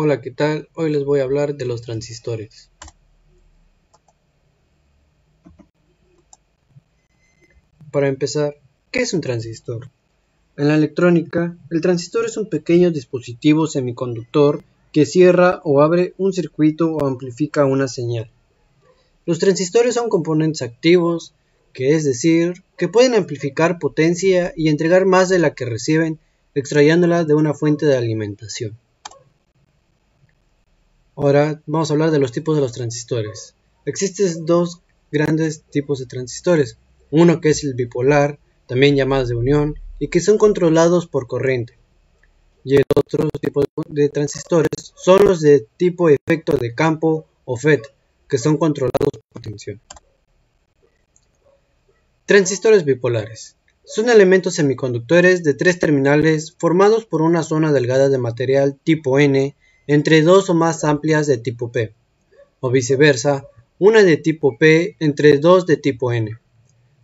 Hola, ¿qué tal? Hoy les voy a hablar de los transistores. Para empezar, ¿qué es un transistor? En la electrónica, el transistor es un pequeño dispositivo semiconductor que cierra o abre un circuito o amplifica una señal. Los transistores son componentes activos, que es decir, que pueden amplificar potencia y entregar más de la que reciben extrayéndola de una fuente de alimentación. Ahora vamos a hablar de los tipos de los transistores. Existen dos grandes tipos de transistores. Uno que es el bipolar, también llamados de unión, y que son controlados por corriente. Y el otro tipo de transistores son los de tipo efecto de campo o FET, que son controlados por tensión. Transistores bipolares. Son elementos semiconductores de tres terminales formados por una zona delgada de material tipo N entre dos o más amplias de tipo P, o viceversa, una de tipo P entre dos de tipo N.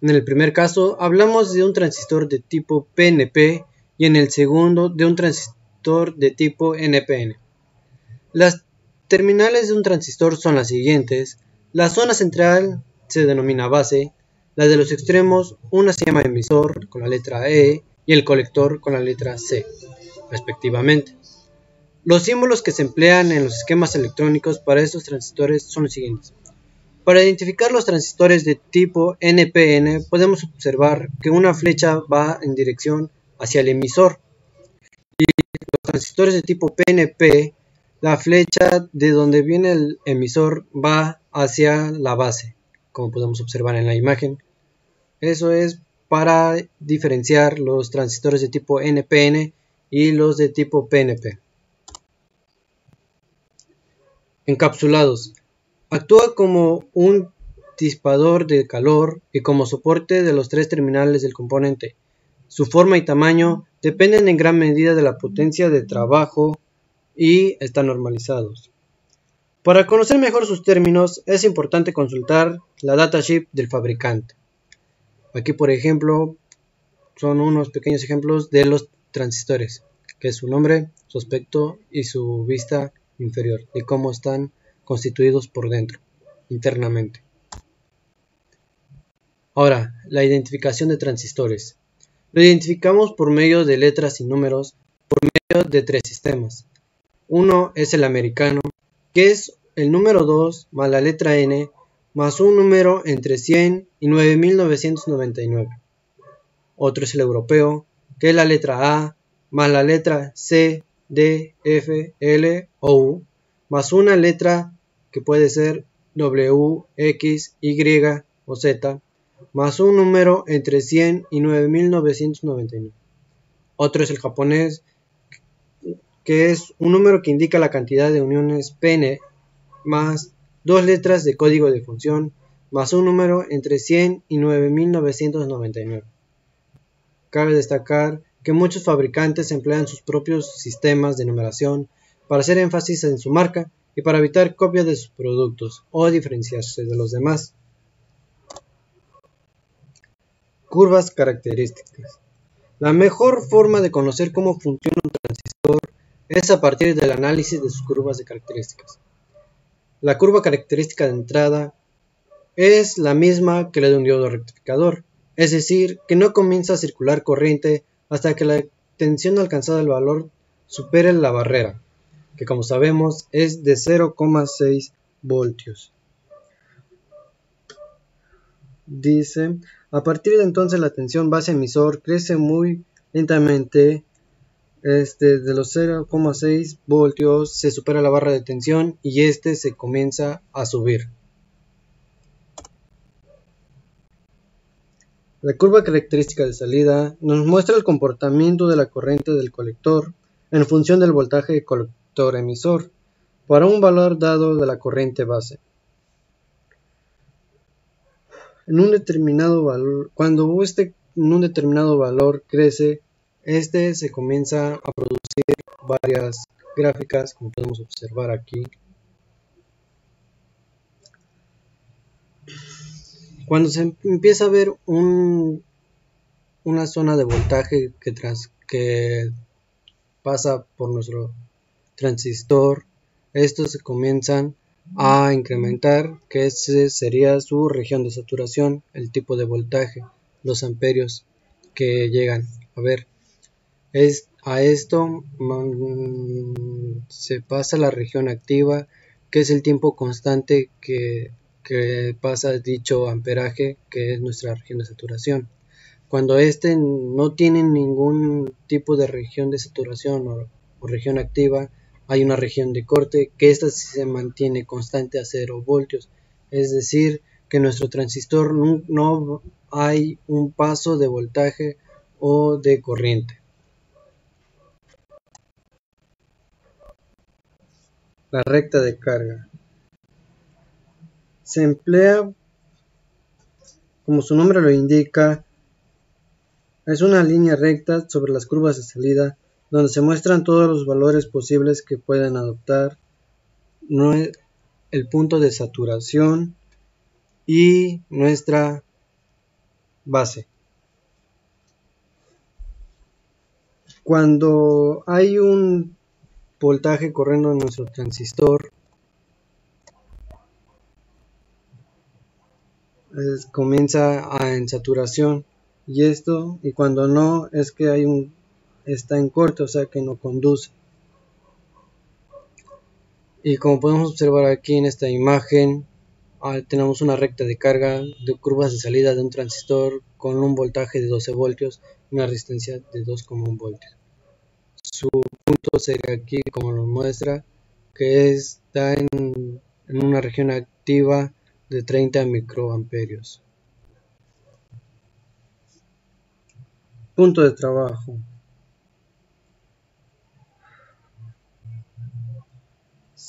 En el primer caso hablamos de un transistor de tipo PNP y en el segundo de un transistor de tipo NPN. Las terminales de un transistor son las siguientes. La zona central se denomina base, la de los extremos una se llama emisor con la letra E y el colector con la letra C, respectivamente. Los símbolos que se emplean en los esquemas electrónicos para estos transistores son los siguientes. Para identificar los transistores de tipo NPN podemos observar que una flecha va en dirección hacia el emisor y los transistores de tipo PNP, la flecha de donde viene el emisor va hacia la base, como podemos observar en la imagen. Eso es para diferenciar los transistores de tipo NPN y los de tipo PNP. Encapsulados. Actúa como un disipador de calor y como soporte de los tres terminales del componente. Su forma y tamaño dependen en gran medida de la potencia de trabajo y están normalizados. Para conocer mejor sus términos es importante consultar la datasheet del fabricante. Aquí, por ejemplo, son unos pequeños ejemplos de los transistores, que es su nombre, su aspecto y su vista inferior, y cómo están constituidos por dentro, internamente. Ahora, la identificación de transistores. Lo identificamos por medio de letras y números, por medio de tres sistemas. Uno es el americano, que es el número 2 más la letra N, más un número entre 100 y 9999. Otro es el europeo, que es la letra A, más la letra C, D, F, L o U, más una letra que puede ser W, X, Y o Z, más un número entre 100 y 9999. Otro es el japonés, que es un número que indica la cantidad de uniones pn, más dos letras de código de función, más un número entre 100 y 9999. Cabe destacar que muchos fabricantes emplean sus propios sistemas de numeración para hacer énfasis en su marca y para evitar copia de sus productos o diferenciarse de los demás. Curvas características. La mejor forma de conocer cómo funciona un transistor es a partir del análisis de sus curvas de características. La curva característica de entrada es la misma que la de un diodo rectificador, es decir, que no comienza a circular corriente hasta que la tensión alcanzada del valor supere la barrera, que como sabemos es de 0,6 voltios. Dice, a partir de entonces la tensión base emisor crece muy lentamente. De los 0,6 voltios se supera la barra de tensión y se comienza a subir. La curva característica de salida nos muestra el comportamiento de la corriente del colector en función del voltaje del colector emisor para un valor dado de la corriente base. En un determinado valor, cuando en un determinado valor crece, se comienza a producir varias gráficas, como podemos observar aquí. Cuando se empieza a ver una zona de voltaje que pasa por nuestro transistor, estos se comienzan a incrementar, que ese sería su región de saturación, el tipo de voltaje, los amperios que llegan a ver. A esto se pasa a la región activa, que es el tiempo constante que pasa dicho amperaje, que es nuestra región de saturación. Cuando este no tiene ningún tipo de región de saturación o región activa, hay una región de corte, que esta se mantiene constante a 0 voltios. Es decir, que nuestro transistor no hay un paso de voltaje o de corriente. La recta de carga se emplea, como su nombre lo indica, es una línea recta sobre las curvas de salida donde se muestran todos los valores posibles que pueden adoptar el punto de saturación y nuestra base. Cuando hay un voltaje corriendo en nuestro transistor, comienza en saturación, y cuando no, es que está en corte, o sea que no conduce. Y como podemos observar aquí en esta imagen, tenemos una recta de carga de curvas de salida de un transistor con un voltaje de 12 voltios y una resistencia de 2,1 voltios. Su punto sería aquí, como lo muestra, que está en una región activa de 30 microamperios. Punto de trabajo.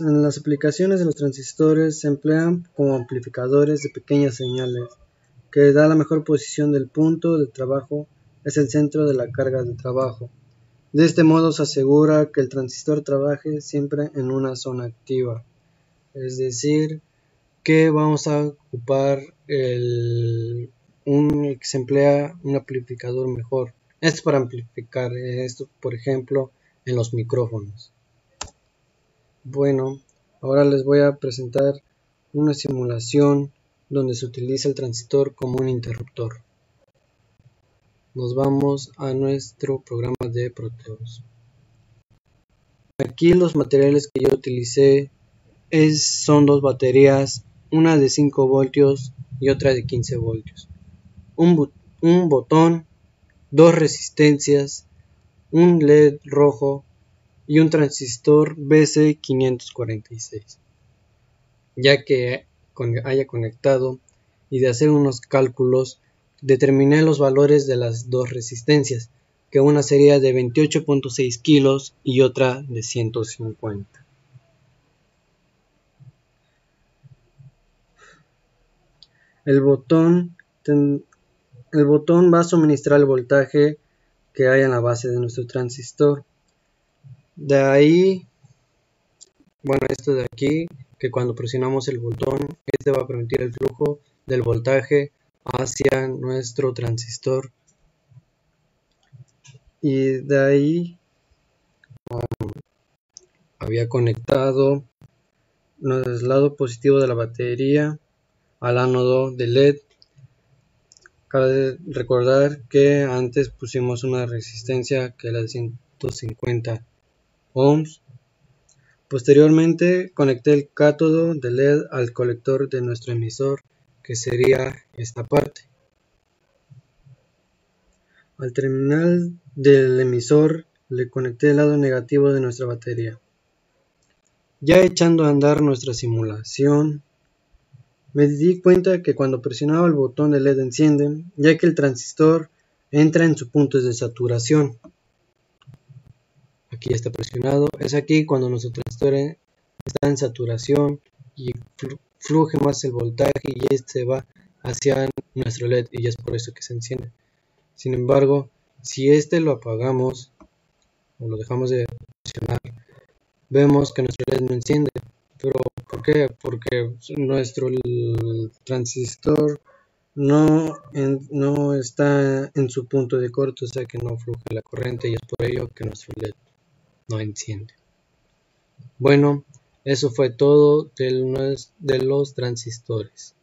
En las aplicaciones de los transistores se emplean como amplificadores de pequeñas señales, que da la mejor posición del punto de trabajo, es el centro de la carga de trabajo. De este modo se asegura que el transistor trabaje siempre en una zona activa, es decir, que vamos a ocupar que se emplea un amplificador mejor. Esto es para amplificar esto, por ejemplo, en los micrófonos. Bueno, ahora les voy a presentar una simulación donde se utiliza el transistor como un interruptor. Nos vamos a nuestro programa de Proteus. Aquí los materiales que yo utilicé son dos baterías, una de 5 voltios y otra de 15 voltios. Un botón, dos resistencias, un LED rojo y un transistor BC546. Ya que haya conectado y de hacer unos cálculos, determiné los valores de las dos resistencias, que una sería de 28.6 kilos y otra de 150. El botón va a suministrar el voltaje que hay en la base de nuestro transistor. De ahí, esto de aquí, que cuando presionamos el botón, este va a permitir el flujo del voltaje hacia nuestro transistor. Y de ahí había conectado el lado positivo de la batería al ánodo de LED. Cabe recordar que antes pusimos una resistencia que era de 150 ohms. Posteriormente conecté el cátodo de LED al colector de nuestro emisor, que sería esta parte. Al terminal del emisor le conecté el lado negativo de nuestra batería. Ya echando a andar nuestra simulación, me di cuenta que cuando presionaba el botón de LED enciende, ya que el transistor entra en su punto de saturación. Aquí está presionado, es aquí cuando nuestro transistor está en saturación y fluye más el voltaje y este va hacia nuestro LED y ya es por eso que se enciende. Sin embargo, si este lo apagamos o lo dejamos de presionar, vemos que nuestro LED no enciende. ¿Pero por qué? Porque nuestro transistor no está en su punto de corte, o sea que no fluye la corriente y es por ello que nuestro LED no enciende. Bueno, eso fue todo de los transistores.